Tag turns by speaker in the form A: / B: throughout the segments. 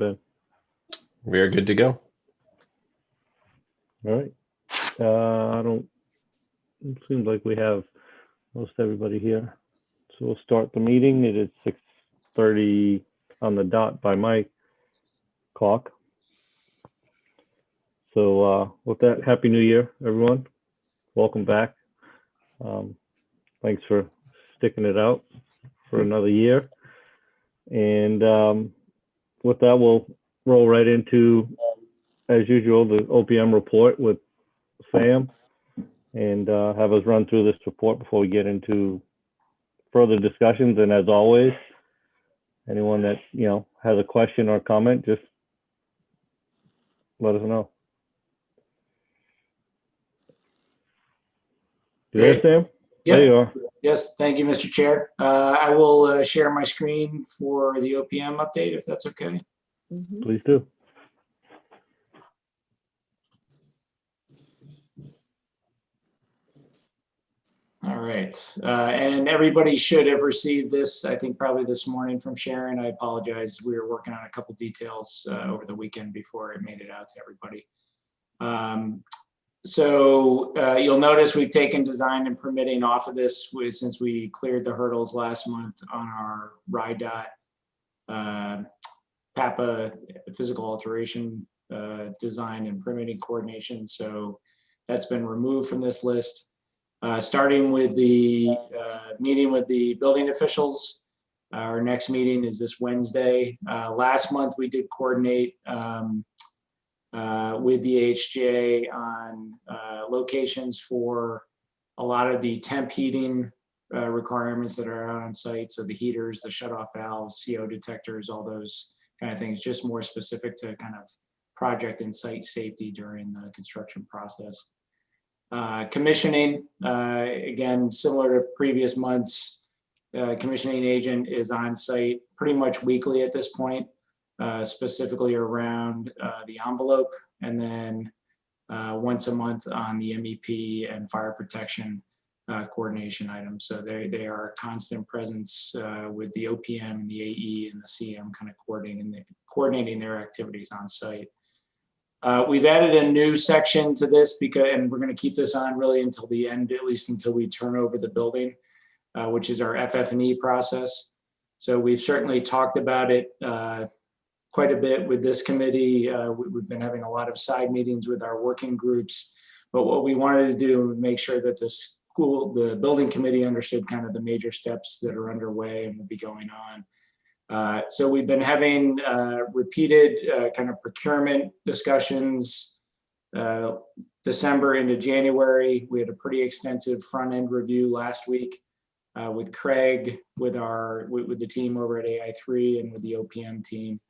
A: Ben?
B: We are good to go.
A: All right. It seems like we have most everybody here. So we'll start the meeting. It is 6:30 on the dot by my clock. So with that, Happy New Year, everyone. Welcome back. Thanks for sticking it out for another year. And with that, we'll roll right into, as usual, the OPM report with Sam, and have us run through this report before we get into further discussions. And as always, anyone that has a question or comment, just let us know. You there, Sam?
C: Yep.
A: There you are.
C: Yes, thank you, Mr. Chair. I will share my screen for the OPM update, if that's okay.
A: Please do.
C: All right, and everybody should have received this, I think probably this morning from Sharon. I apologize. We were working on a couple details over the weekend before it made it out to everybody. So you'll notice we've taken design and permitting off of this since we cleared the hurdles last month on our RIDOT PAPA physical alteration design and permitting coordination. So that's been removed from this list. Starting with the meeting with the building officials. Our next meeting is this Wednesday. Last month we did coordinate with the HGA on locations for a lot of the temp heating requirements that are out on site. So the heaters, the shutoff valves, CO detectors, all those kind of things, just more specific to kind of project and site safety during the construction process. Commissioning, again, similar to previous months, commissioning agent is on site pretty much weekly at this point. Specifically around the envelope, and then once a month on the MEP and fire protection coordination items. So they are a constant presence with the OPM and the AE and the CM kind of coordinating their activities on site. We've added a new section to this and we're going to keep this on really until the end, at least until we turn over the building, which is our FF&E process. So we've certainly talked about it quite a bit with this committee. We've been having a lot of side meetings with our working groups, but what we wanted to do was make sure that the building committee understood kind of the major steps that are underway and will be going on. So we've been having repeated kind of procurement discussions, December into January. We had a pretty extensive front end review last week with Craig, with the team over at AI3 and with the OPM team.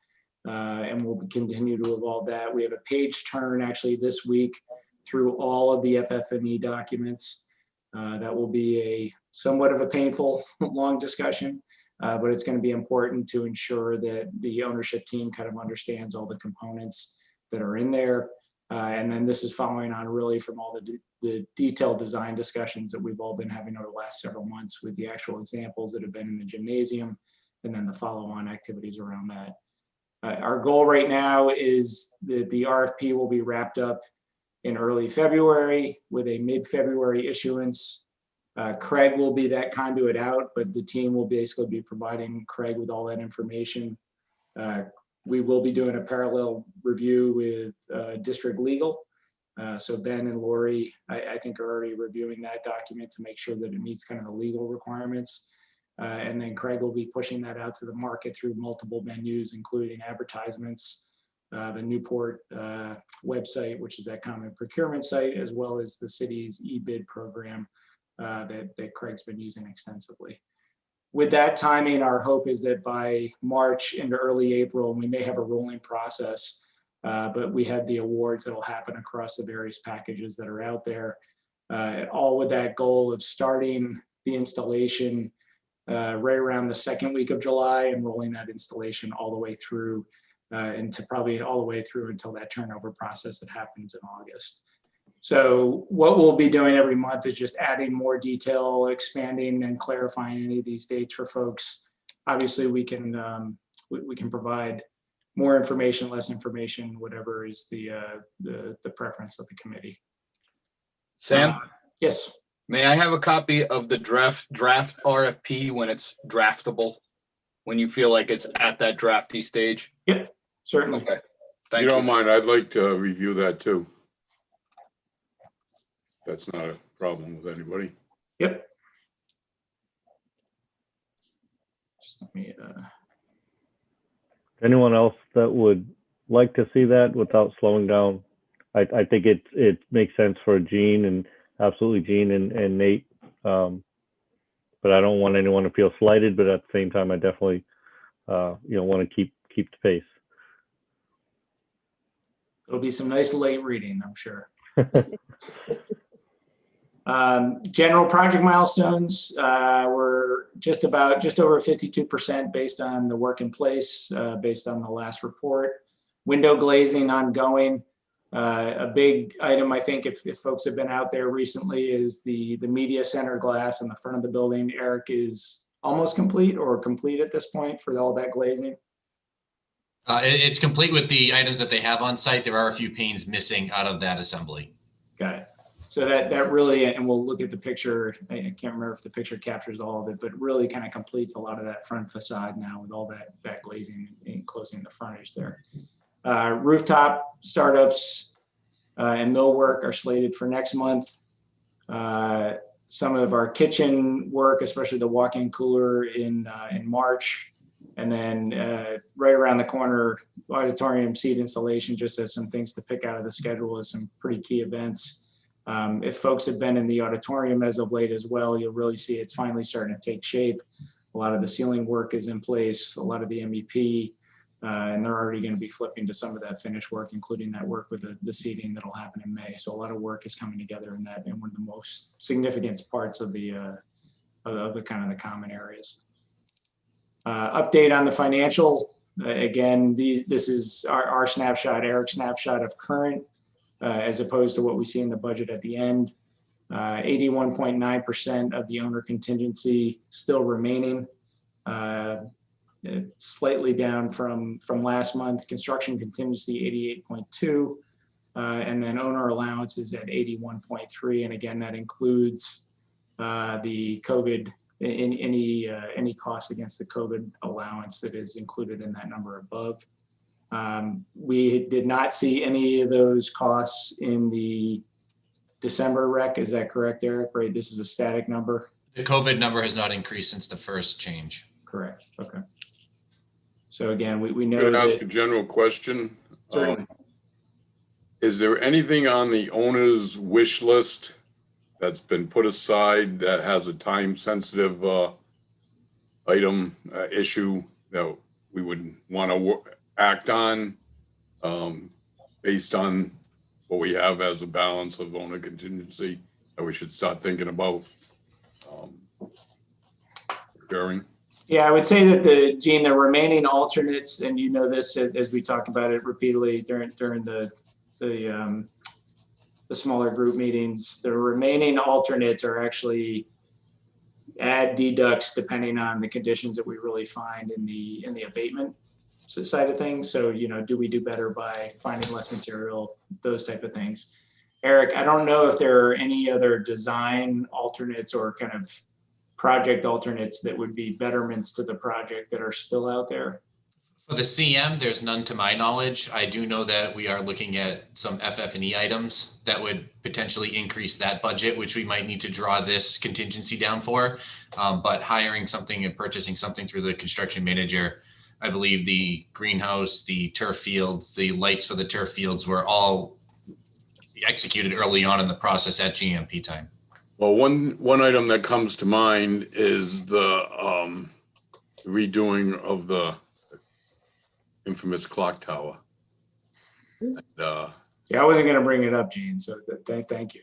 C: And we'll continue to evolve that. We have a page turn actually this week through all of the FF&E documents. That will be a somewhat of a painful long discussion, but it's going to be important to ensure that the ownership team kind of understands all the components that are in there. And then this is following on really from all the detailed design discussions that we've all been having over the last several months with the actual examples that have been in the gymnasium and then the follow-on activities around that. Our goal right now is that the RFP will be wrapped up in early February with a mid-February issuance. Craig will be that conduit out, but the team will basically be providing Craig with all that information. We will be doing a parallel review with district legal. So Ben and Lori, I think, are already reviewing that document to make sure that it meets kind of the legal requirements. And then Craig will be pushing that out to the market through multiple venues, including advertisements, the Newport website, which is that common procurement site, as well as the city's e-bid program that Craig's been using extensively. With that timing, our hope is that by March into early April, we may have a rolling process, but we have the awards that will happen across the various packages that are out there, all with that goal of starting the installation right around the second week of July and rolling that installation all the way through into probably all the way through until that turnover process that happens in August. So what we'll be doing every month is just adding more detail, expanding and clarifying any of these dates for folks. Obviously, we can provide more information, less information, whatever is the preference of the committee.
D: Sam,
C: Yes.
D: may I have a copy of the draft RFP when it's draftable? When you feel like it's at that drafty stage?
C: Yep, certainly.
D: Okay,
E: If
D: thank
E: you
D: you.
E: don't mind, I'd like to review that too. That's not a problem with anybody.
C: Yep. Just let me,
A: Anyone else that would like to see that without slowing down? I think it makes sense for Gene and absolutely Gene and Nate. But I don't want anyone to feel slighted, but at the same time, I definitely, want to keep the pace.
C: It'll be some nice late reading, I'm sure. General project milestones, we're just over 52% based on the work in place, based on the last report. Window glazing ongoing. A big item, I think, if folks have been out there recently, is the media center glass in the front of the building. Eric, is almost complete or complete at this point for all that glazing?
F: It's complete with the items that they have on site. There are a few panes missing out of that assembly.
C: Got it. So that really, and we'll look at the picture. I can't remember if the picture captures all of it, but really kind of completes a lot of that front facade now with all that glazing and closing the frontage there. Rooftop startups and millwork are slated for next month. Some of our kitchen work, especially the walk-in cooler in March. And then right around the corner, auditorium seat installation, just as some things to pick out of the schedule as some pretty key events. If folks have been in the auditorium as of late as well, you'll really see it's finally starting to take shape. A lot of the ceiling work is in place, a lot of the MEP, and they're already going to be flipping to some of that finished work, including that work with the seating that'll happen in May. So a lot of work is coming together in that, and one of the most significant parts of the kind of the common areas. Update on the financial. Again, this is our snapshot, Eric's snapshot of current, as opposed to what we see in the budget at the end. 81.9% of the owner contingency still remaining. Slightly down from last month. Construction contingency 88.2, and then owner allowance is at 81.3. And again, that includes the COVID, any cost against the COVID allowance that is included in that number above. We did not see any of those costs in the December rec. Is that correct, Eric? Right, this is a static number.
F: The COVID number has not increased since the first change.
C: Correct. Okay. So again, we know
E: Could I ask
C: that.
E: a general question?
C: Certainly.
E: Is there anything on the owner's wish list that's been put aside that has a time-sensitive item issue that we would want to act on based on what we have as a balance of owner contingency that we should start thinking about procuring?
C: Yeah, I would say that Gene, the remaining alternates, and you know this as we talked about it repeatedly during the smaller group meetings, the remaining alternates are actually add deducts depending on the conditions that we really find in the abatement side of things. So, do we do better by finding less material, those type of things. Eric, I don't know if there are any other design alternates or kind of project alternates that would be betterments to the project that are still out there.
F: For the CM, there's none to my knowledge. I do know that we are looking at some FF&E items that would potentially increase that budget, which we might need to draw this contingency down for. But hiring something and purchasing something through the construction manager, I believe the greenhouse, the turf fields, the lights for the turf fields were all executed early on in the process at GMP time.
E: Well, one item that comes to mind is the redoing of the infamous clock tower.
C: Yeah, I wasn't going to bring it up, Gene, so thank you.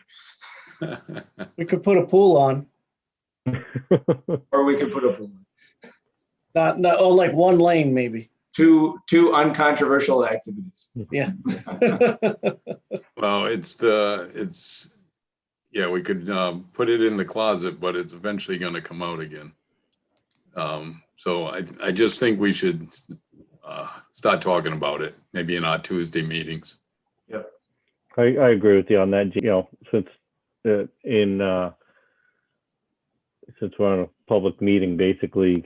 G: We could put a pool on,
C: Or we could put a pool.
G: not like one lane maybe.
C: Two uncontroversial activities.
G: Yeah.
E: Well, yeah, we could put it in the closet, but it's eventually going to come out again. So I just think we should start talking about it, maybe in our Tuesday meetings.
A: I agree with you on that. You know, since since we're on a public meeting, basically,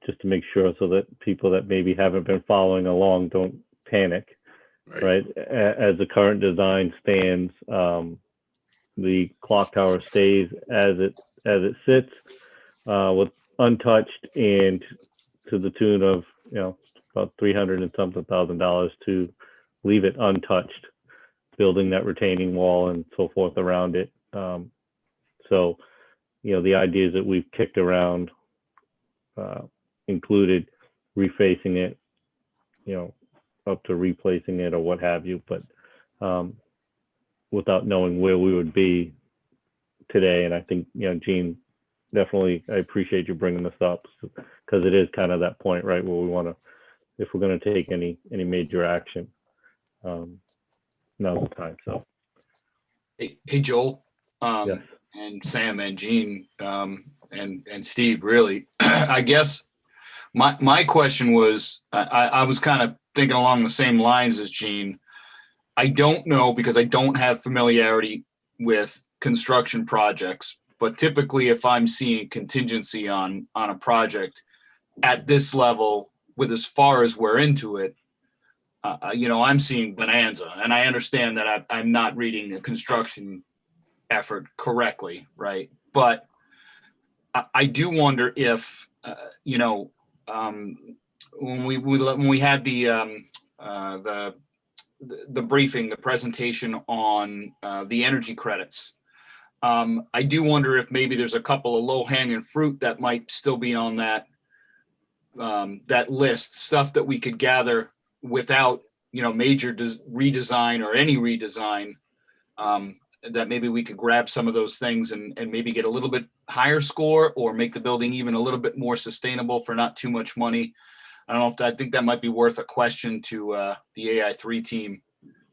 A: just to make sure so that people that maybe haven't been following along don't panic, right? As the current design stands, the clock tower stays as it sits, with untouched, and to the tune of, you know, about $300 and something thousand to leave it untouched, building that retaining wall and so forth around it. So, you know, the ideas that we've kicked around included refacing it, you know, up to replacing it or what have you, but without knowing where we would be today. And I think, you know, Gene, definitely, I appreciate you bringing this up, because it is kind of that point, right, where we want to, if we're going to take any major action, now's the time. So,
D: Hey, Joel,
A: yes.
D: and Sam and Gene, and Steve, really, I guess my question was, I was kind of thinking along the same lines as Gene. I don't know, because I don't have familiarity with construction projects, but typically if I'm seeing contingency on a project at this level, with as far as we're into it, you know, I'm seeing bonanza, and I understand that I'm not reading the construction effort correctly, right? But I do wonder if, you know, when we had the briefing, the presentation on the energy credits, I do wonder if maybe there's a couple of low-hanging fruit that might still be on that list, stuff that we could gather without, you know, major redesign or any redesign, that maybe we could grab some of those things and maybe get a little bit higher score, or make the building even a little bit more sustainable for not too much money. I don't know if I think that might be worth a question to the AI3 team,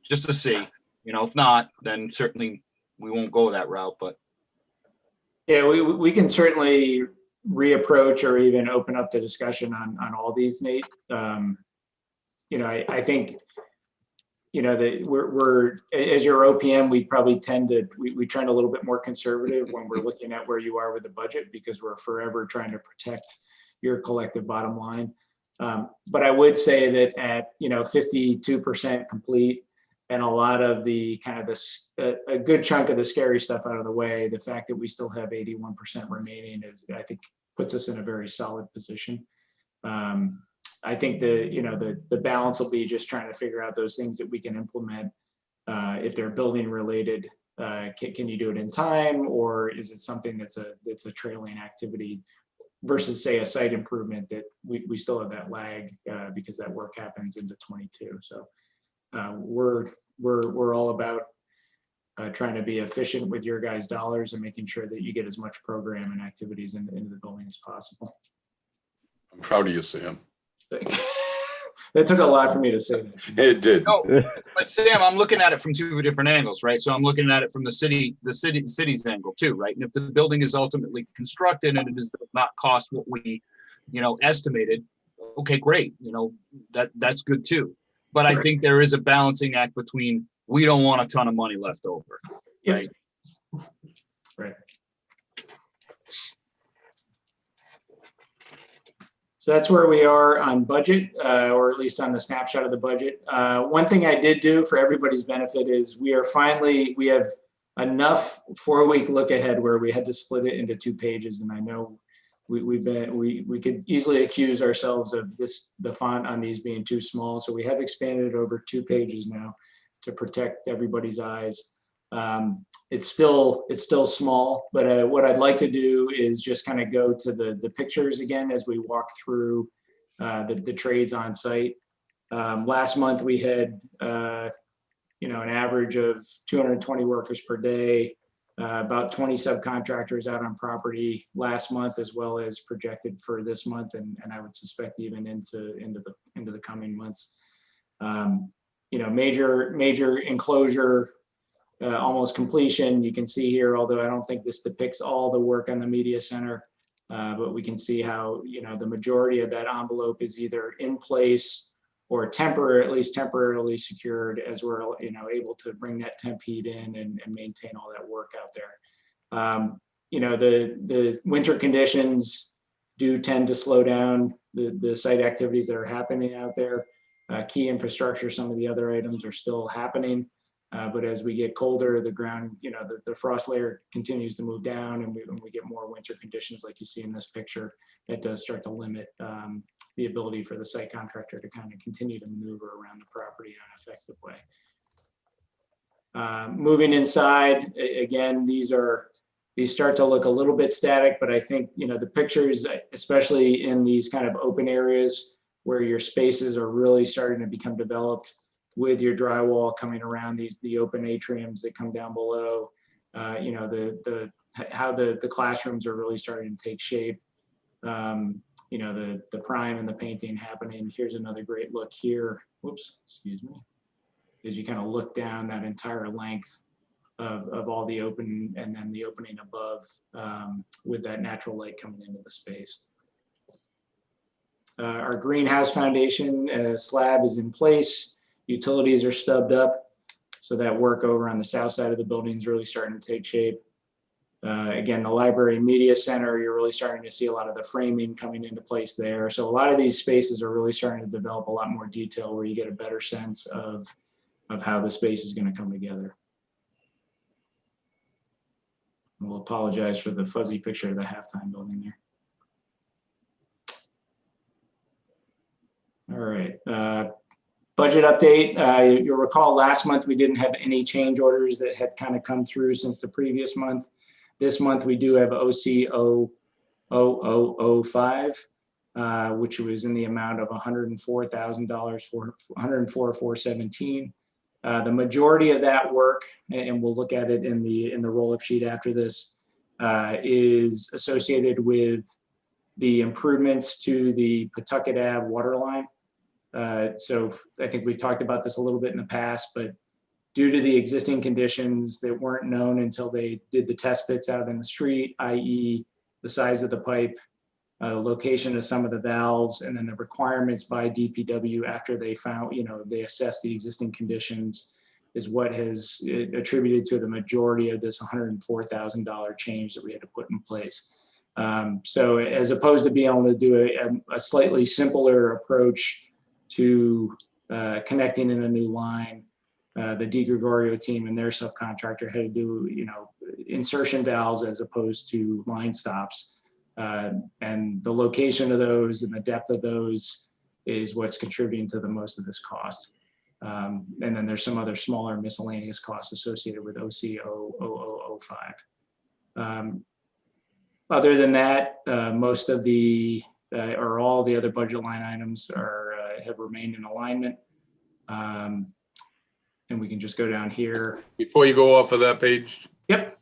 D: just to see. You know, if not, then certainly we won't go that route. But
C: Yeah, we can certainly reapproach or even open up the discussion on all these, Nate. You know, I think, you know, that we're as your OPM, we probably tend to we trend a little bit more conservative when we're looking at where you are with the budget, because we're forever trying to protect your collective bottom line. But I would say that at, you know, 52% complete, and a lot of the kind of this a good chunk of the scary stuff out of the way, the fact that we still have 81% remaining is, I think, puts us in a very solid position. I think the balance will be just trying to figure out those things that we can implement. If they're building related, can you do it in time, or is it something that's a trailing activity versus, say, a site improvement that we still have that lag because that work happens into 22. So we're all about trying to be efficient with your guys' dollars and making sure that you get as much program and activities into the building as possible.
E: I'm proud of you, Sam.
C: That took a lot for me to say that.
E: It did.
D: no, but Sam, I'm looking at it from two different angles, right? So I'm looking at it from the city's angle too, right? And if the building is ultimately constructed and it does not cost what we, you know, estimated, okay, great. You know, that's good too. But I think there is a balancing act between, we don't want a ton of money left over, right?
C: Right. So that's where we are on budget, or at least on the snapshot of the budget. One thing I did do for everybody's benefit is we have enough 4-week look ahead where we had to split it into 2 pages. And I know we could easily accuse ourselves of the font on these being too small. So we have expanded it over 2 pages now to protect everybody's eyes. It's still small, but what I'd like to do is just kind of go to the pictures again as we walk through the trades on site. Last month we had you know, an average of 220 workers per day, about 20 subcontractors out on property last month, as well as projected for this month, and I would suspect even into the coming months. You know, major enclosure. Almost completion. You can see here, although I don't think this depicts all the work on the media center, but we can see how, you know, the majority of that envelope is either in place or at least temporarily secured as we're, able to bring that temp heat in and maintain all that work out there. The winter conditions do tend to slow down the site activities that are happening out there. Key infrastructure, some of the other items are still happening. But as we get colder, the ground, the frost layer continues to move down, and when we get more winter conditions like you see in this picture, it does start to limit the ability for the site contractor to kind of continue to maneuver around the property in an effective way. Moving inside, again, these start to look a little bit static, but I think, the pictures, especially in these kind of open areas where your spaces are really starting to become developed with your drywall coming around the open atriums that come down below, how the classrooms are really starting to take shape. The prime and the painting happening. Here's another great look here. Whoops, excuse me. As you kind of look down that entire length of all the open, and then the opening above with that natural light coming into the space. Our greenhouse foundation slab is in place. Utilities are stubbed up. So that work over on the south side of the building is really starting to take shape. Again, the library media center, you're really starting to see a lot of the framing coming into place there. So a lot of these spaces are really starting to develop a lot more detail where you get a better sense of how the space is going to come together. We'll apologize for the fuzzy picture of the halftime building there. All right, budget update. You'll recall last month we didn't have any change orders that had kind of come through since the previous month. This month we do have OC 0005, which was in the amount of $104,000 for $104,417. The majority of that work, and we'll look at it in the roll-up sheet after this, is associated with the improvements to the Pawtucket Ave water line. So I think we've talked about this a little bit in the past, but due to the existing conditions that weren't known until they did the test pits out in the street, i.e. the size of the pipe, location of some of the valves, and then the requirements by DPW after they found, they assessed the existing conditions, is what has attributed to the majority of this $104,000 change that we had to put in place. So as opposed to being able to do a slightly simpler approach to connecting in a new line, the DeGregorio team and their subcontractor had to do, insertion valves as opposed to line stops. And the location of those and the depth of those is what's contributing to the most of this cost. And then there's some other smaller miscellaneous costs associated with OC 0005. Other than that, most of the, or all the other budget line items have remained in alignment. And we can just go down here.
E: Before you go off of that page.
C: Yep.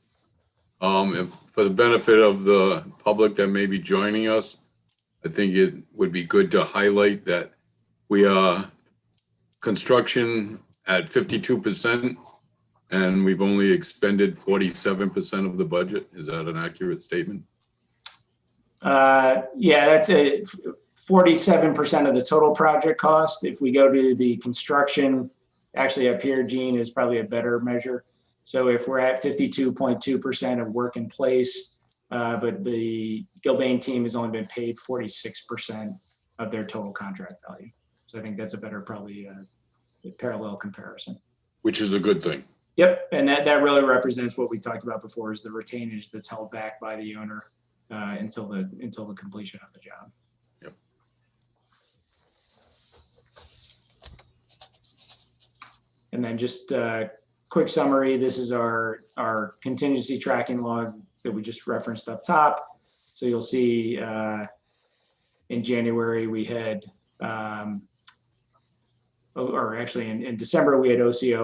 E: If for the benefit of the public that may be joining us, I think it would be good to highlight that we are construction at 52%, and we've only expended 47% of the budget. Is that an accurate statement?
C: Yeah, that's 47% of the total project cost. If we go to the construction, actually up here, Gene, is probably a better measure. So if we're at 52.2% of work in place, but the Gilbane team has only been paid 46% of their total contract value. So I think that's a better, probably a parallel comparison.
E: Which is a good thing.
C: Yep, and that really represents what we talked about before, is the retainage that's held back by the owner until the completion of the job.
E: Yep.
C: And then just quick summary, this is our contingency tracking log that we just referenced up top. So you'll see in January we had, or actually in December we had OC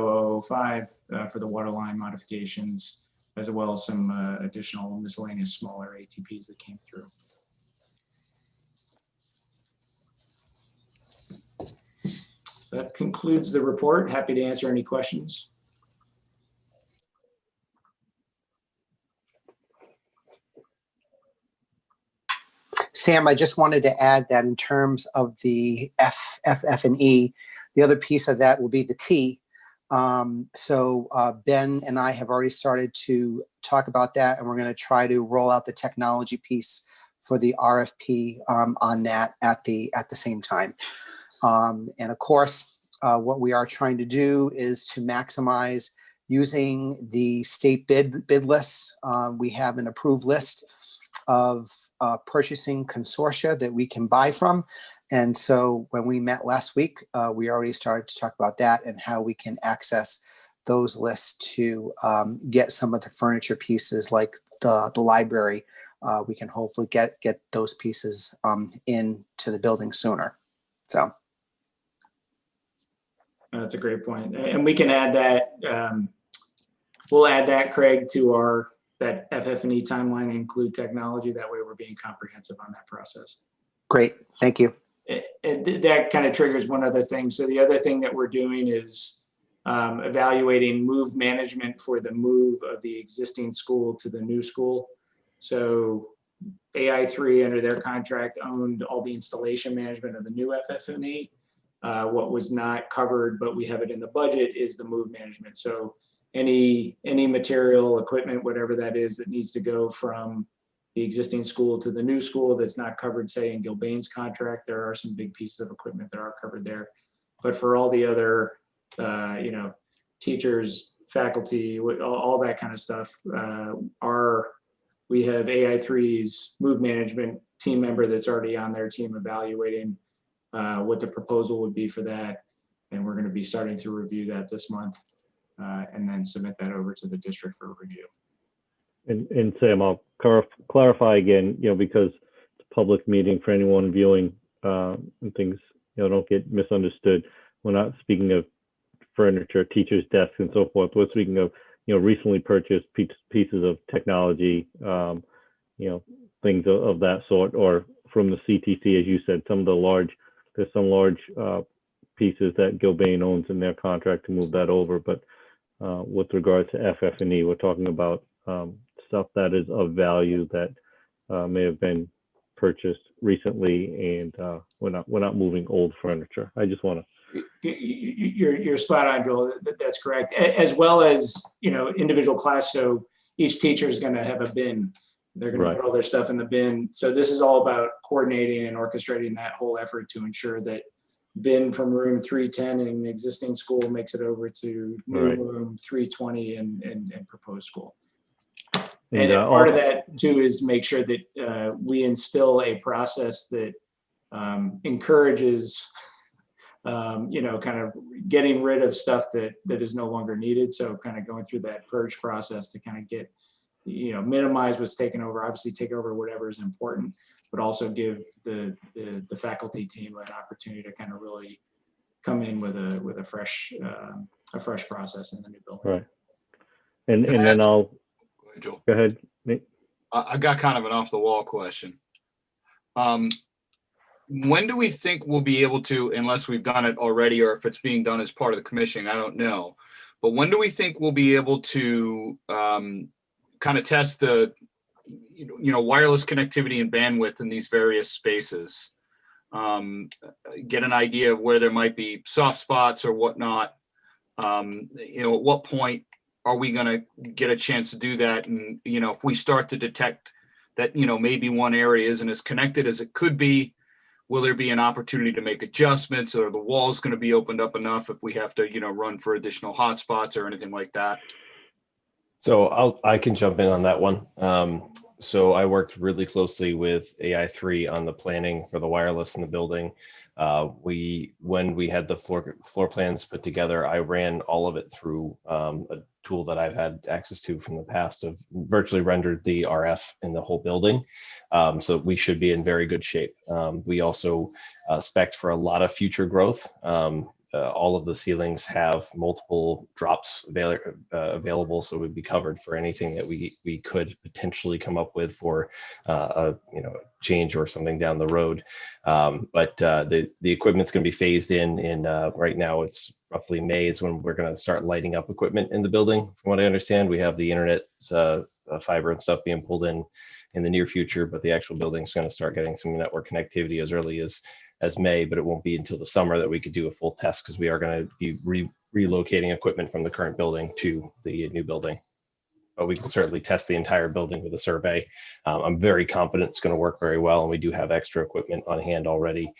C: 0005 for the water line modifications, as well as some additional miscellaneous smaller ATPs that came through. So that concludes the report. Happy to answer any questions.
H: Sam, I just wanted to add that in terms of the F and E, the other piece of that will be the T. Ben and I have already started to talk about that, and we're going to try to roll out the technology piece for the RFP on that at the same time. And of course, what we are trying to do is to maximize using the state bid list. We have an approved list of purchasing consortia that we can buy from. And so when we met last week, we already started to talk about that and how we can access those lists to get some of the furniture pieces like the library. We can hopefully get those pieces into the building sooner. So.
C: That's a great point. And we can add that, we'll add that, Craig, to that FF&E timeline and include technology. That way we're being comprehensive on that process.
H: Great, thank you.
C: That kind of triggers one other thing. So the other thing that we're doing is evaluating move management for the move of the existing school to the new school. So AI3 under their contract owned all the installation management of the new FF&E. What was not covered, but we have it in the budget, is the move management. So any material, equipment, whatever that is that needs to go from the existing school to the new school that's not covered, say, in Gilbane's contract, there are some big pieces of equipment that are covered there. But for all the other, teachers, faculty, all that kind of stuff, we have AI3's move management team member that's already on their team evaluating what the proposal would be for that. And we're going to be starting to review that this month and then submit that over to the district for review.
A: And Sam, I'll clarify again, because it's a public meeting for anyone viewing and things, don't get misunderstood. We're not speaking of furniture, teachers' desks, and so forth. We're speaking of, recently purchased pieces of technology, things of that sort, or from the CTC, as you said, there's some large pieces that Gilbane owns in their contract to move that over. But with regard to FF&E, we're talking about stuff that is of value that may have been purchased recently, and we're not moving old furniture. I just want to.
C: You're spot on, Joel. That's correct. As well as individual class. So each teacher is going to have a bin. They're going to put all their stuff in the bin. So this is all about coordinating and orchestrating that whole effort to ensure that bin from room 310 in the existing school makes it over to new room 320 and proposed school. And part of that too is to make sure that we instill a process that encourages, kind of getting rid of stuff that is no longer needed. So kind of going through that purge process to kind of get, minimize what's taken over, obviously take over whatever is important, but also give the faculty team an opportunity to kind of really come in with a fresh process in the new building.
A: Right. And then I'll
D: Joel.
A: Go ahead, Nate.
D: I got kind of an off the wall question. When do we think we'll be able to, unless we've done it already, or if it's being done as part of the commissioning, I don't know. But when do we think we'll be able to kind of test the, wireless connectivity and bandwidth in these various spaces? Get an idea of where there might be soft spots or whatnot. At what point are we going to get a chance to do that? And, if we start to detect that, maybe one area isn't as connected as it could be, will there be an opportunity to make adjustments, or the wall's going to be opened up enough if we have to, run for additional hotspots or anything like that?
B: So I can jump in on that one. So I worked really closely with AI3 on the planning for the wireless in the building. When we had the floor plans put together, I ran all of it through a tool that I've had access to from the past, of virtually rendered the RF in the whole building. So we should be in very good shape. We also spec'd for a lot of future growth. All of the ceilings have multiple drops available, so we'd be covered for anything that we could potentially come up with for a change or something down the road. But the equipment's going to be phased in right now. It's roughly May is when we're going to start lighting up equipment in the building. From what I understand, we have the internet fiber and stuff being pulled in the near future, but the actual building is going to start getting some network connectivity as early as May, but it won't be until the summer that we could do a full test because we are going to be relocating equipment from the current building to the new building. But we can certainly test the entire building with a survey. I'm very confident it's going to work very well, and we do have extra equipment on hand already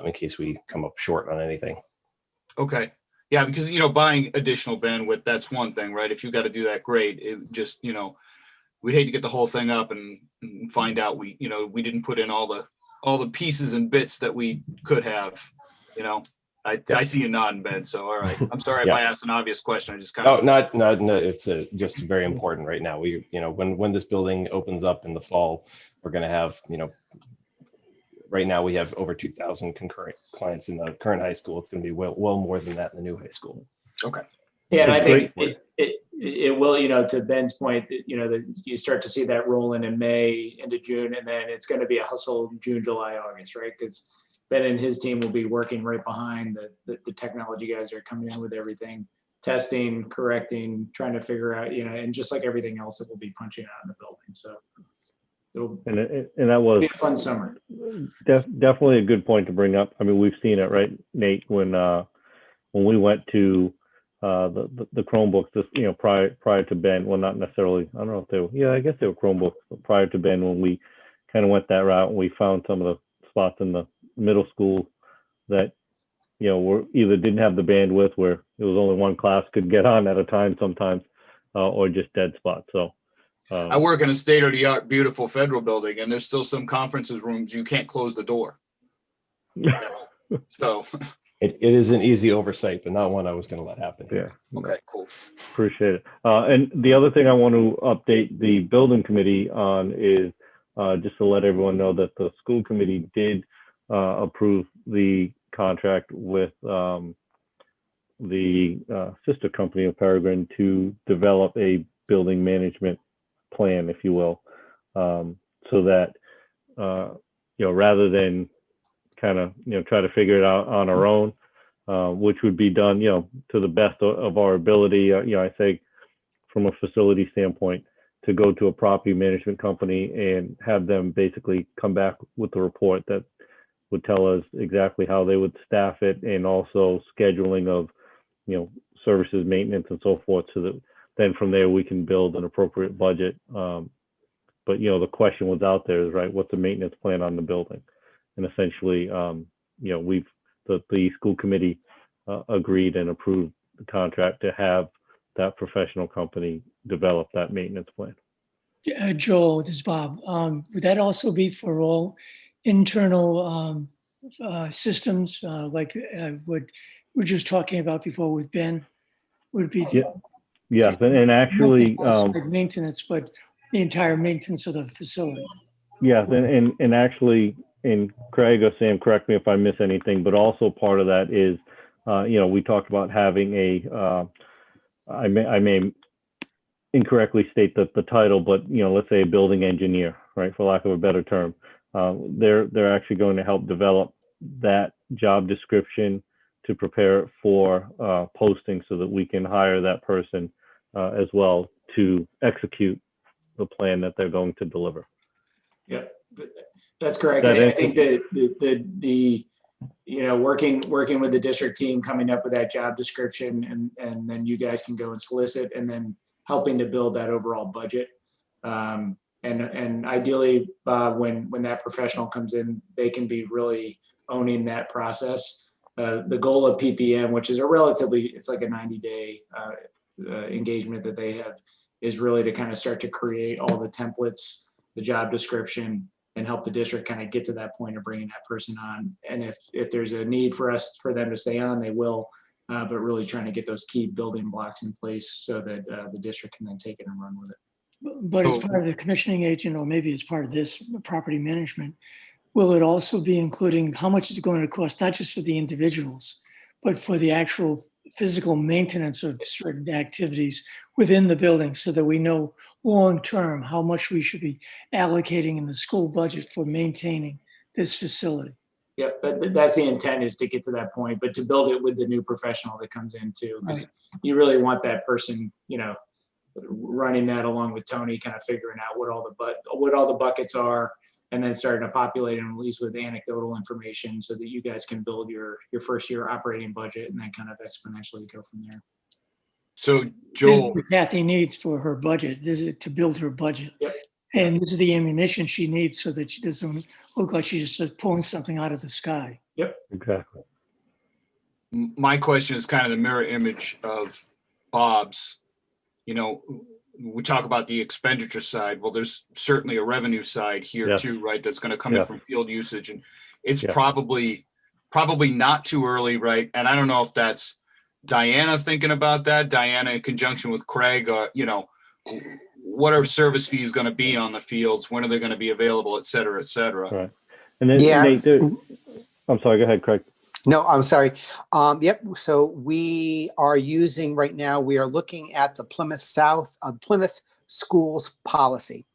B: in case we come up short on anything.
D: Okay. Yeah, because, buying additional bandwidth, that's one thing, right? If you got to do that, great. It just, we'd hate to get the whole thing up and find out we didn't put in all the pieces and bits that we could have, I see you nodding, Ben. So, all right. I'm sorry if I asked an obvious question. I just kind of.
B: No, it's just very important right now. We, when this building opens up in the fall, we're going to have, right now we have over 2,000 concurrent clients in the current high school. It's going to be well more than that in the new high school.
D: Okay.
C: Yeah, and I think it will, to Ben's point, that you start to see that roll in May into June, and then it's going to be a hustle June, July, August, right? Because Ben and his team will be working right behind the technology guys that are coming in with everything, testing, correcting, trying to figure out, and just like everything else, it will be punching out in the building. So it'll
A: and that was
C: be a fun summer.
A: Definitely a good point to bring up. I mean, we've seen it, right, Nate, when we went to the Chromebooks, prior to Ben. Well, not necessarily. I don't know if they were. Yeah, I guess they were Chromebooks prior to Ben. When we kind of went that route, and we found some of the spots in the middle school that were either didn't have the bandwidth where it was only one class could get on at a time sometimes, or just dead spots. So.
D: I work in a state-of-the-art, beautiful federal building, and there's still some conferences rooms you can't close the door. So
B: it is an easy oversight, but not one I was going to let happen.
A: Yeah.
D: Okay, cool.
A: Appreciate it. And the other thing I want to update the building committee on is just to let everyone know that the school committee did approve the contract with the sister company of Peregrine to develop a building management plan, if you will, so that rather than kind of try to figure it out on our own, which would be done to the best of our ability. I say from a facility standpoint, to go to a property management company and have them basically come back with a report that would tell us exactly how they would staff it, and also scheduling of services, maintenance, and so forth, so that then from there we can build an appropriate budget. But the question was out there is, right, what's the maintenance plan on the building? And essentially, the school committee agreed and approved the contract to have that professional company develop that maintenance plan.
I: Joel, this is Bob. Would that also be for all internal systems, like what we were just talking about before with Ben? Would it be?
A: Yes, and actually,
I: maintenance, but the entire maintenance of the facility.
A: Yes, and actually, and Craig or Sam, correct me if I miss anything, but also part of that is, we talked about having I may incorrectly state the title, but let's say a building engineer, right, for lack of a better term. They're actually going to help develop that job description to prepare it for posting, so that we can hire that person as well to execute the plan that they're going to deliver.
C: Yeah, that's correct. I think the working with the district team, coming up with that job description, and then you guys can go and solicit, and then helping to build that overall budget. And ideally, when that professional comes in, they can be really owning that process. The goal of PPM, which is it's like a 90-day engagement that they have, is really to kind of start to create all the templates, the job description, and help the district kind of get to that point of bringing that person on. And if there's a need for them to stay on, they will, but really trying to get those key building blocks in place so that the district can then take it and run with it.
I: But as part of the commissioning agent, or maybe as part of this property management, will it also be including how much is it going to cost, not just for the individuals, but for the actual physical maintenance of certain activities within the building, so that we know long-term how much we should be allocating in the school budget for maintaining this facility?
C: Yeah, that's the intent, is to get to that point, but to build it with the new professional that comes in too.
I: Right.
C: You really want that person, running that along with Tony, kind of figuring out what all the buckets are, and then starting to populate them at least with anecdotal information so that you guys can build your first year operating budget and then kind of exponentially go from there.
D: So
I: This is
D: Joel,
I: what Kathy needs for her budget. This is to build her budget.
C: Yep.
I: And this is the ammunition she needs so that she doesn't look like she's just pulling something out of the sky.
A: Exactly.
D: my question is kind of the mirror image of Bob's. You know, we talk about the expenditure side. Well, there's certainly a revenue side here
A: Yeah.
D: too, right? That's going to come in
A: Yeah.
D: from field usage, and it's
A: Yeah.
D: probably not too early, right? And I don't know if that's Diana thinking about that. Diana in conjunction with Craig, you know, what are service fees going to be on the fields? When are they going to be available, et cetera, et cetera?
A: Right. And then
H: Yeah.
A: Nate, I'm sorry, go ahead, Craig.
H: No, I'm sorry. Yep. So we are using right now, we are looking at the Plymouth schools policy.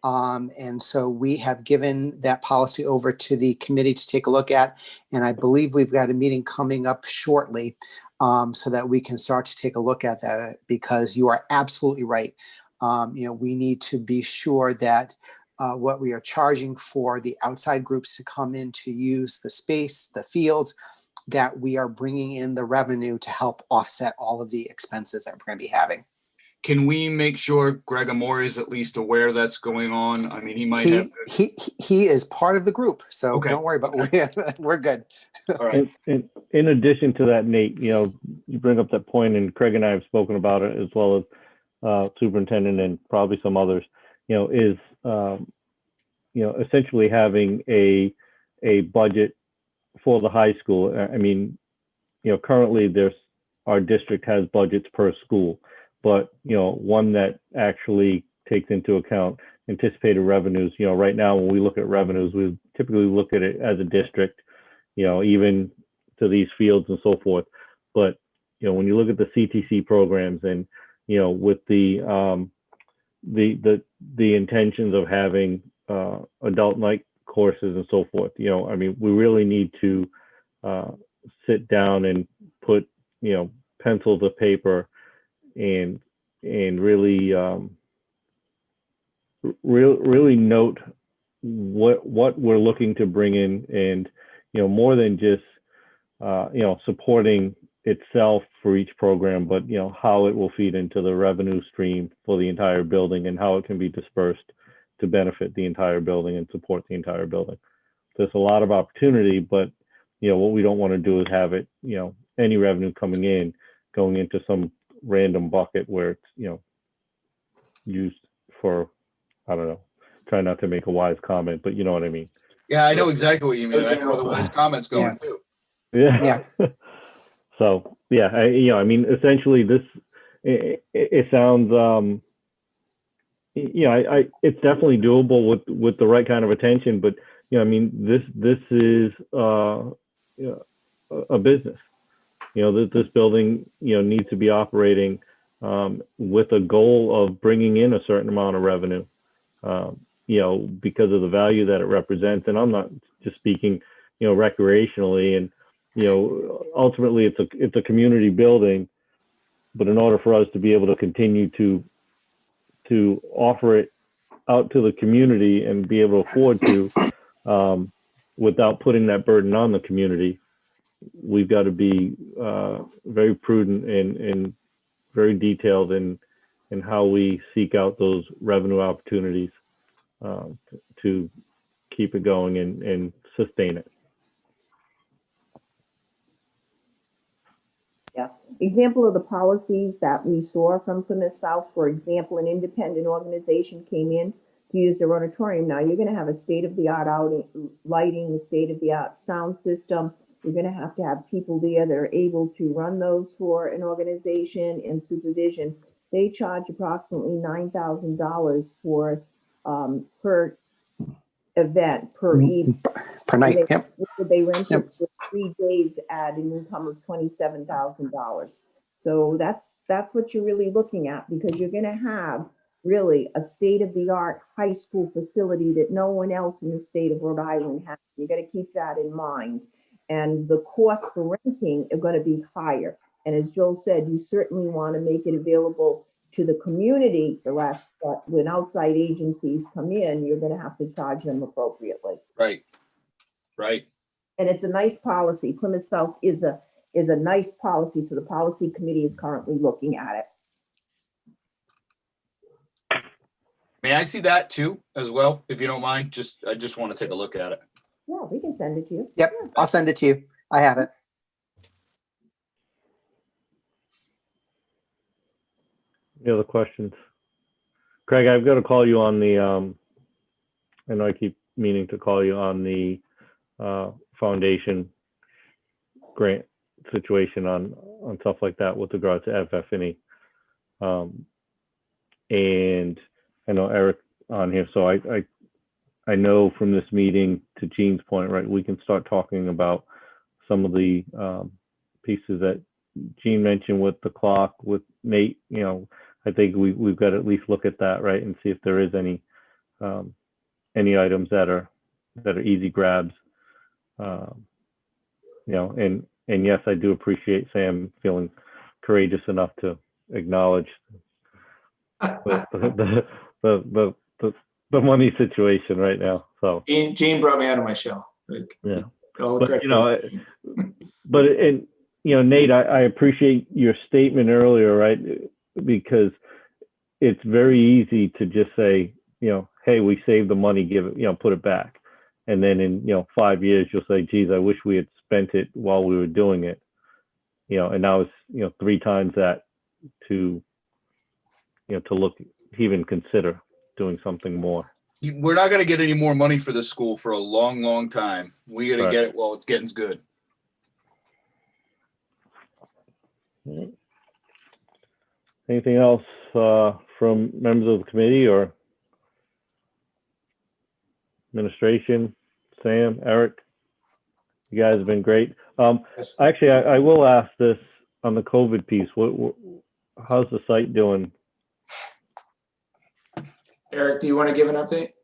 H: And so we have given that policy over to the committee to take a look at. And I believe we've got a meeting coming up shortly so that we can start to take a look at that, because you are absolutely right. You know, we need to be sure that what we are charging for the outside groups to come in to use the space, the fields, that we are bringing in the revenue to help offset all of the expenses that we're going to be having.
D: Can we make sure Greg Amore is at least aware that's going on? I mean, he might have.
H: He is part of the group, so
D: Okay.
H: don't worry about we're good.
D: All right.
A: And in addition to that, Nate, you know, you bring up that point, and Craig and I have spoken about it, as well as superintendent and probably some others, you know, is, you know, essentially having a budget for the high school. I mean, you know, currently our district has budgets per school, but, you know, one that actually takes into account anticipated revenues. You know, right now, when we look at revenues, we typically look at it as a district, you know, even to these fields and so forth. But, you know, when you look at the CTC programs and, you know, with the intentions of having adult night courses and so forth, you know, I mean, we really need to sit down and put, you know, pencil to paper and really really note what we're looking to bring in, and, you know, more than just you know, supporting itself for each program, but, you know, how it will feed into the revenue stream for the entire building and how it can be dispersed to benefit the entire building and support the entire building. There's a lot of opportunity, but, you know, what we don't want to do is have it, you know, any revenue coming in going into some random bucket where it's, you know, used for, I don't know, try not to make a wise comment, but you know what I mean.
D: Yeah, I know exactly what you mean. I know where the wise comments going too.
A: Yeah. So yeah, you know, I mean, essentially, this it sounds, you know, it's definitely doable with the right kind of attention, but, you know, I mean, this is you know, a business. You know, this building, you know, needs to be operating with a goal of bringing in a certain amount of revenue. You know, because of the value that it represents, and I'm not just speaking, you know, recreationally, and, you know, ultimately it's a community building, but in order for us to be able to continue to offer it out to the community and be able to afford to, without putting that burden on the community, we've got to be very prudent and very detailed in how we seek out those revenue opportunities to keep it going and sustain it.
J: Example of the policies that we saw from Plymouth South, for example, an independent organization came in to use their auditorium. Now you're going to have a state-of-the-art lighting, a state-of-the-art sound system. You're going to have people there that are able to run those for an organization and supervision. They charge approximately $9,000 for per event, per evening.
H: Per night. Yep.
J: They rent it for 3 days at an income of $27,000. So that's what you're really looking at, because you're going to have really a state-of-the-art high school facility that no one else in the state of Rhode Island has. You got to keep that in mind. And the costs for renting are going to be higher. And as Joel said, you certainly want to make it available to the community, the rest, but when outside agencies come in, you're gonna have to charge them appropriately.
D: Right. Right.
J: And it's a nice policy. Plymouth South is a nice policy, so the policy committee is currently looking at it.
D: May I see that too, as well, if you don't mind? I just want to take a look at it.
J: Yeah, we can send it to you.
H: Yep, I'll send it to you. I have it.
A: Any other questions? Craig, I've got to call you on the, I know I keep meaning to call you on the foundation grant situation on stuff like that with regard to FF&E. And I know Eric on here, so I know from this meeting, to Gene's point, right, we can start talking about some of the pieces that Gene mentioned with the clock, with Nate. You know, I think we've got to at least look at that, right, and see if there is any items that are easy grabs. You know, and yes, I do appreciate Sam feeling courageous enough to acknowledge the money situation right now. So
C: Gene brought me out of my shell.
A: yeah,
C: All
A: but
C: credit
A: you know,
C: for-
A: and you know, Nate, I appreciate your statement earlier, right? Because it's very easy to just say, you know, hey, we saved the money, give it, you know, put it back. And then in, you know, 5 years, you'll say, geez, I wish we had spent it while we were doing it. You know, and now it's, you know, 3 times that to, you know, to look, even consider doing something more.
D: We're not going to get any more money for this school for a long, long time. We got to
A: Right.
D: get it while it's getting good.
A: Anything else from members of the committee or administration? Sam, Eric, you guys have been great. Actually, I will ask this on the COVID piece. How's the site doing?
C: Eric, do you want to give an update?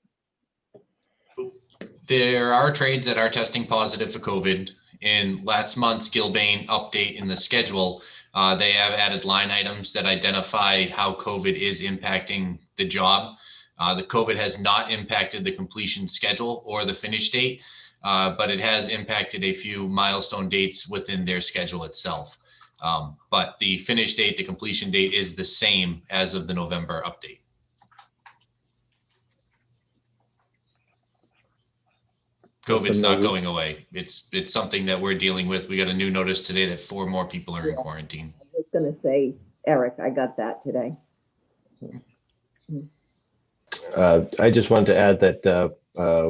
F: There are trades that are testing positive for COVID. In last month's Gilbane update in the schedule, they have added line items that identify how COVID is impacting the job. The COVID has not impacted the completion schedule or the finish date, but it has impacted a few milestone dates within their schedule itself. But the finish date, the completion date is the same as of the November update. COVID's not going away. It's something that we're dealing with. We got a new notice today that 4 more people are in quarantine.
J: I was gonna say, Eric, I got that today.
B: I just wanted to add that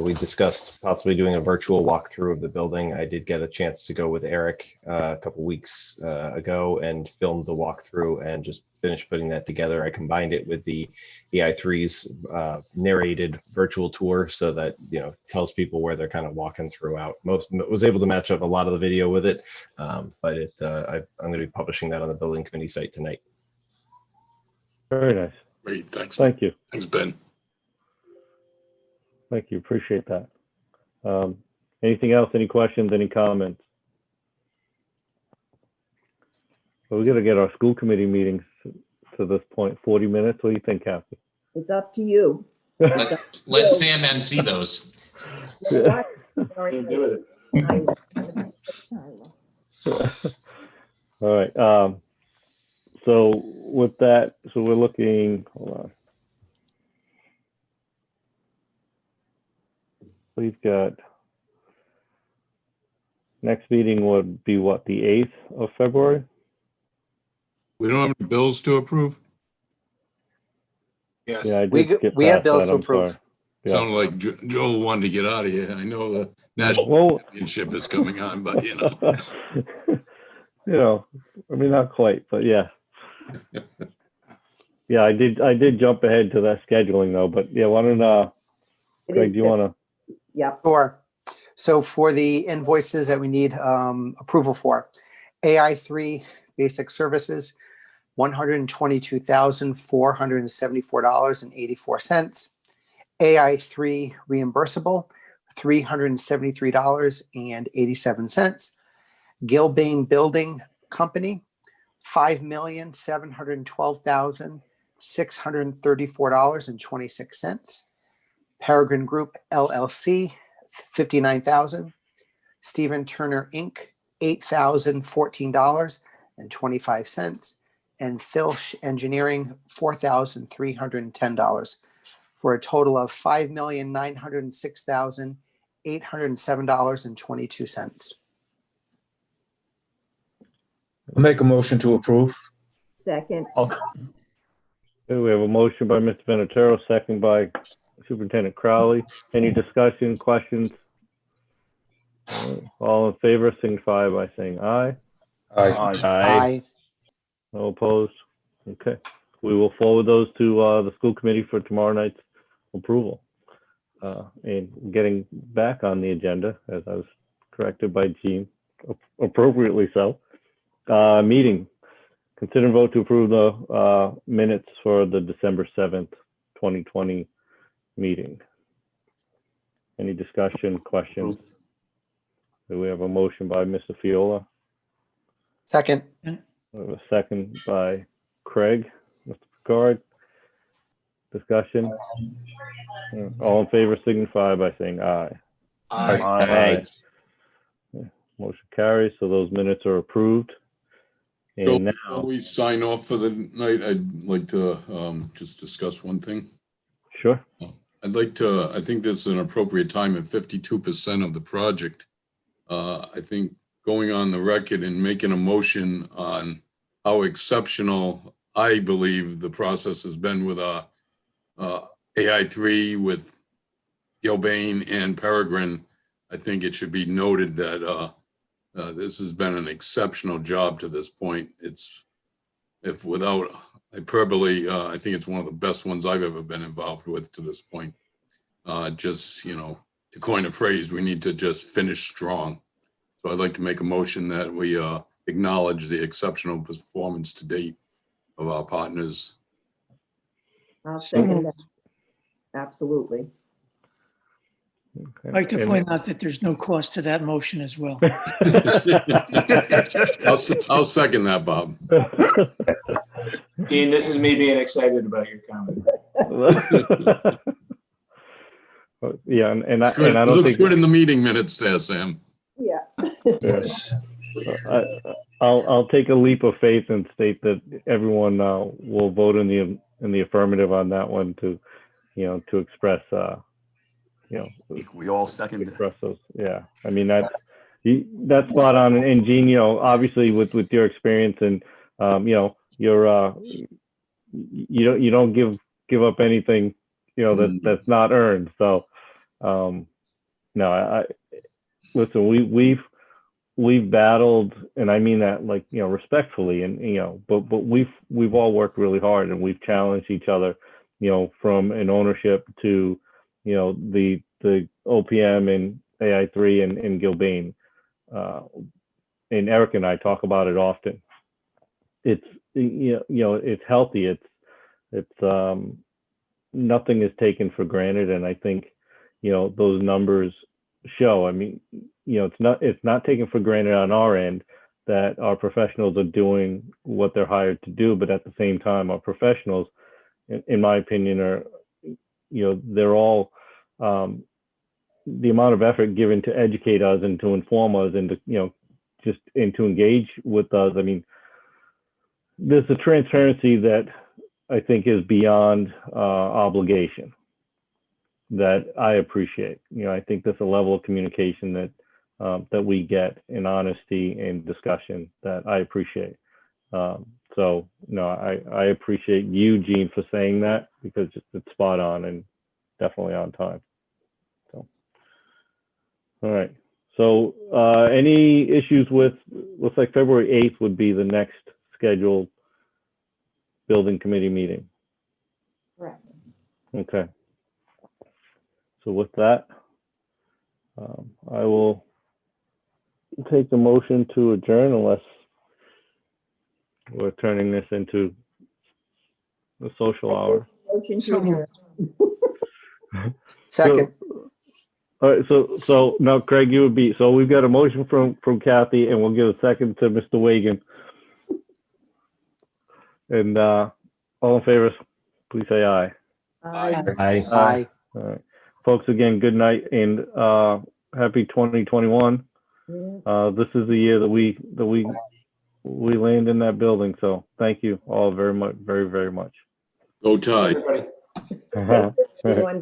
B: we discussed possibly doing a virtual walkthrough of the building. I did get a chance to go with Eric a couple weeks ago and filmed the walkthrough and just finished putting that together. I combined it with the EI3's narrated virtual tour so that, you know, tells people where they're kind of walking throughout. Was able to match up a lot of the video with it, but I'm going to be publishing that on the building committee site tonight.
A: Very nice.
E: Great, thanks.
A: Thank you.
E: Thanks, Ben.
A: Thank you. Appreciate that. Anything else? Any questions? Any comments? Well, we got to get our school committee meetings to this point. 40 minutes. What do you think, Kathy?
J: It's up to you.
F: Let Sam MC those.
A: Yeah.
C: Can't do it.
A: All right. So with that, so we're looking, hold on. We've got, next meeting would be what, the 8th of February?
E: We don't have any bills to approve?
D: Yes.
A: Yeah, I
H: We
A: did skip
H: have
A: past
H: bills
A: that,
H: to
A: I'm
H: approve.
A: sorry. Yeah.
E: Sounded like Joel wanted to get out of here. I know the national
A: Well,
E: championship is coming on, but you know.
A: you know, I mean, not quite, but yeah. Yeah, I did jump ahead to that scheduling though, but yeah, why don't, Craig, do you want to?
J: Yep.
H: Sure. So for the invoices that we need approval for, AI3 basic services, $122,474.84. AI3 reimbursable, $373.87. Gilbane Building Company, $5,712,000 $634.26. Peregrine Group LLC, $59,000. Stephen Turner Inc., $8,014.25. And Filch Engineering, $4,310, for a total of $5,906,807.22.
K: I'll make a motion to approve.
J: Second,
A: Okay, we have a motion by Mr. Vinatero, second by Superintendent Crowley. Any discussion, questions? All in favor, signify by saying aye.
K: Aye.
H: Aye.
A: No opposed? Okay. We will forward those to the school committee for tomorrow night's approval. And getting back on the agenda, as I was corrected by Jean, appropriately so. Meeting. Consider and vote to approve the minutes for the December 7th, 2020 meeting. Any discussion, questions? Do we have a motion by Mr. Fiola?
H: Second.
A: We have a second by Craig. Mr. Picard? Discussion? All in favor signify by saying aye.
D: Aye.
A: Motion carries, so those minutes are approved.
E: So
A: And
E: before
A: now,
E: we sign off for the night, I'd like to just discuss one thing.
A: sure.
E: I'd like to, I think this is an appropriate time at 52% of the project. I think going on the record and making a motion on how exceptional I believe the process has been with AI3, with Gilbane and Peregrine. I think it should be noted that this has been an exceptional job to this point. It's, if without hyperbole, I think it's one of the best ones I've ever been involved with to this point. Just, you know, to coin a phrase, we need to just finish strong. So I'd like to make a motion that we acknowledge the exceptional performance to date of our partners.
J: I'll second that. Absolutely.
A: Okay.
I: I'd like to
A: And-
I: point out that there's no cost to that motion as well.
E: I'll second that, Bob.
C: Dean, this is me being excited about your comment.
A: Yeah, and I
E: It's good.
A: don't
E: Looks
A: think
E: good in the meeting minutes there, Sam.
J: Yeah.
K: Yes.
A: I'll take a leap of faith and state that everyone will vote in the affirmative on that one to, you know, to express, you know,
L: We all second.
A: express those. Yeah, I mean that's spot on. And Gene, you know, obviously with your experience and you know, you're you don't give up anything, you know, that's not earned. So no, I listen. We've battled, and I mean that like, you know, respectfully, and you know, but we've all worked really hard, and we've challenged each other, you know, from an ownership to, you know, the OPM and AI3 and Gilbane. And Eric and I talk about it often. It's, you know, it's healthy. It's nothing is taken for granted, and I think, you know, those numbers show. I mean, you know, it's not taken for granted on our end that our professionals are doing what they're hired to do, but at the same time, our professionals, in my opinion, are, you know, they're all the amount of effort given to educate us and to inform us and to, you know, just and to engage with us. I mean, there's a transparency that I think is beyond obligation that I appreciate. You know, I think there's a level of communication that that we get in honesty and discussion that I appreciate. So no, I appreciate you, Gene, for saying that, because it's spot on and definitely on time. So, all right. So any issues with, looks like February 8th would be the next scheduled building committee meeting.
J: Correct.
A: Okay. So with that, I will take the motion to adjourn unless we're turning this into the social hour.
J: Motion to
I: So moved.
J: adjourn.
H: Second.
A: All right, so now Craig, you would be, so we've got a motion from Kathy, and we'll give a second to Mr. Wagan. And all in favor please say aye.
J: Aye.
B: Aye.
H: Aye.
A: All right. Folks, again, good night and happy 2021.
J: Yeah.
A: This is the year that we land in that building. So thank you all very much, very, very much.
E: Go Tide.
C: Everybody.
J: Everyone.